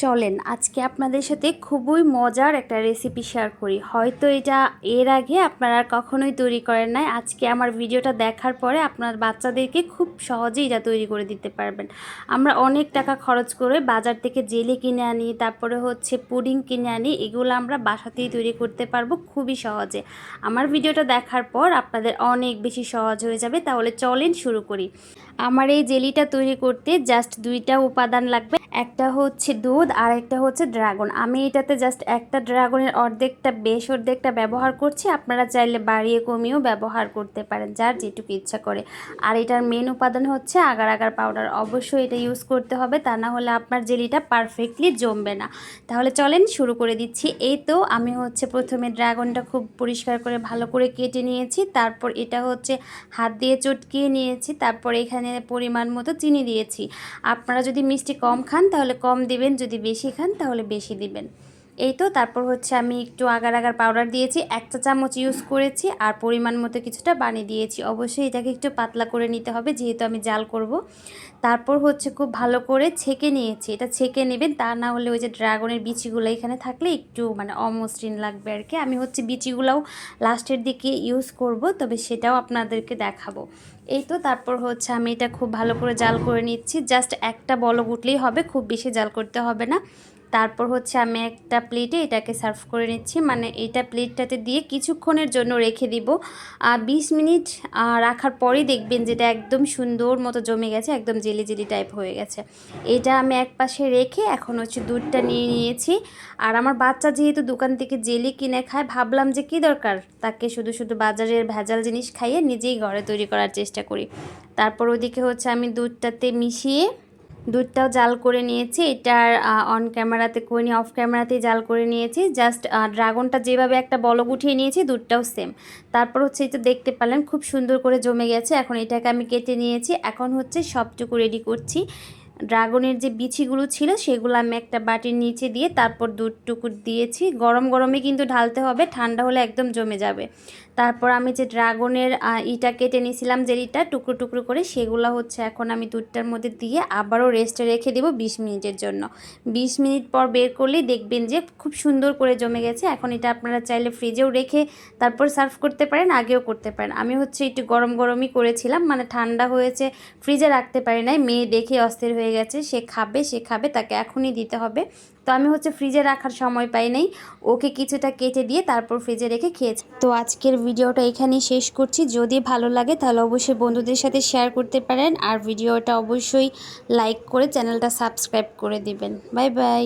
চলেন আজকে আপনাদের সাথে খুবই মজার একটা রেসিপি শেয়ার করি। হয়তো এটা এর আগে আপনারা কখনোই তৈরি করেন নাই। আজকে আমার ভিডিওটা দেখার পরে আপনার বাচ্চাদেরকে খুব সহজেই এটা তৈরি করে দিতে পারবেন। আমরা অনেক টাকা খরচ করে বাজার থেকে জেলি কিনে আনি, তারপরে হচ্ছে পুডিং কিনে আনি, এগুলো আমরা বাসাতেই তৈরি করতে পারবো খুবই সহজে। আমার ভিডিওটা দেখার পর আপনাদের অনেক বেশি সহজ হয়ে যাবে। তাহলে চলেন শুরু করি। আমার এই জেলিটা তৈরি করতে জাস্ট দুইটা উপাদান লাগবে, একটা হচ্ছে দুধ আর একটা হচ্ছে ড্রাগন। আমি এটাতে জাস্ট একটা ড্রাগনের অর্ধেকটা ব্যবহার করছি। আপনারা চাইলে বাড়িয়ে কমিয়েও ব্যবহার করতে পারেন, যার যেটুকু ইচ্ছা করে। আর এটার মেন উপাদান হচ্ছে আগার আগার পাউডার। অবশ্যই এটা ইউজ করতে হবে, তা না হলে আপনার জেলিটা পারফেক্টলি জমবে না। তাহলে চলেন শুরু করে দিচ্ছি। এই তো আমি হচ্ছে প্রথমে ড্রাগনটা খুব পরিষ্কার করে ভালো করে কেটে নিয়েছি, তারপর এটা হচ্ছে হাত দিয়ে চটকিয়ে নিয়েছি, তারপর এখানে পরিমাণ মতো চিনি দিয়েছি। আপনারা যদি মিষ্টি কম খান তাহলে কম দিবেন, যদি বেশি খান তাহলে বেশি দিবেন। এই তো তারপর হচ্ছে আমি একটু আগার আগার পাউডার দিয়েছি, 1 চা চামচ ইউজ করেছি, আর পরিমাণ মতো কিছুটা পানি দিয়েছি। অবশ্যই এটাকে একটু পাতলা করে নিতে হবে যেহেতু আমি জাল করব। তারপর হচ্ছে খুব ভালো করে ছেঁকে নিয়েছি। এটা ছেঁকে নেবেন, তা না হলে ওই যে ড্রাগনের বিচিগুলো এখানে থাকলে একটু অমসৃণ লাগবে আর কি। আমি হচ্ছে বিচিগুলোও লাস্টের দিকে ইউজ করব, তবে সেটাও আপনাদেরকে দেখাবো। এই তো তারপর হচ্ছে আমি এটা খুব ভালো করে জাল করে নিচ্ছি। জাস্ট একটা বলক উঠলেই হবে, খুব বেশি জাল করতে হবে না। তারপর হচ্ছে আমি একটা প্লেটে এটাকে সার্ভ করে নিচ্ছি, এইটা প্লেটটাতে দিয়ে কিছুক্ষণের জন্য রেখে দিব। 20 মিনিট রাখার পরেই দেখবেন যেটা একদম সুন্দর মতো জমে গেছে, একদম জেলি জেলি টাইপ হয়ে গেছে। এটা আমি এক পাশে রেখে এখন হচ্ছে দুধটা নিয়ে নিয়েছি। আর আমার বাচ্চা যেহেতু দোকান থেকে জেলি কিনে খায়, ভাবলাম যে কী দরকার তাকে শুধু শুধু বাজারের ভেজাল জিনিস খাইয়ে নিজেই ঘরে তৈরি করার চেষ্টা করি। তারপর ওদিকে হচ্ছে আমি দুধটাতে মিশিয়ে দুধটাও জাল করে নিয়েছি। এটার অন ক্যামেরাতে করিনি, অফ ক্যামেরাতেই জাল করে নিয়েছি। জাস্ট ড্রাগনটা যেভাবে একটা বলক উঠিয়ে নিয়েছি, দুধটাও সেম। তারপর হচ্ছে এটা দেখতে পেলেন খুব সুন্দর করে জমে গেছে। এখন এটাকে আমি কেটে নিয়েছি। এখন হচ্ছে সবটুকু রেডি করছি। ড্রাগনের যে বিচিগুলো ছিল সেগুলো আমি একটা বাটির নিচে দিয়ে তারপর দুধটুকু দিয়েছি। গরম গরমে কিন্তু ঢালতে হবে, ঠান্ডা হলে একদম জমে যাবে। তারপর আমি যে ড্রাগনের ইটা কেটে নিয়েছিলাম জেলিটা টুকরো টুকরো করে, সেগুলো হচ্ছে এখন আমি দুধটার মধ্যে দিয়ে আবারও রেস্টে রেখে দেবো 20 মিনিটের জন্য। 20 মিনিট পর বের করলেই দেখবেন যে খুব সুন্দর করে জমে গেছে। এখন এটা আপনারা চাইলে ফ্রিজেও রেখে তারপর সার্ভ করতে পারেন, আগেও করতে পারেন। আমি হচ্ছে একটু গরম গরমই করেছিলাম, ঠান্ডা হয়েছে ফ্রিজে রাখতে পারি নাই। মেয়ে দেখে অস্থির হয়ে গেছে, সে খাবে, তাকে এখনই দিতে হবে। তো আমি হচ্ছে ফ্রিজে রাখার সময় পাই নাই, ওকে কিছুটা কেটে দিয়ে তারপর ফ্রিজে রেখে খেয়েছি। তো আজকের ভিডিওটা এখানেই শেষ করছি। যদি ভালো লাগে তাহলে অবশ্যই বন্ধুদের সাথে শেয়ার করতে পারেন, আর ভিডিওটা অবশ্যই লাইক করে চ্যানেলটা সাবস্ক্রাইব করে দিবেন। Bye bye.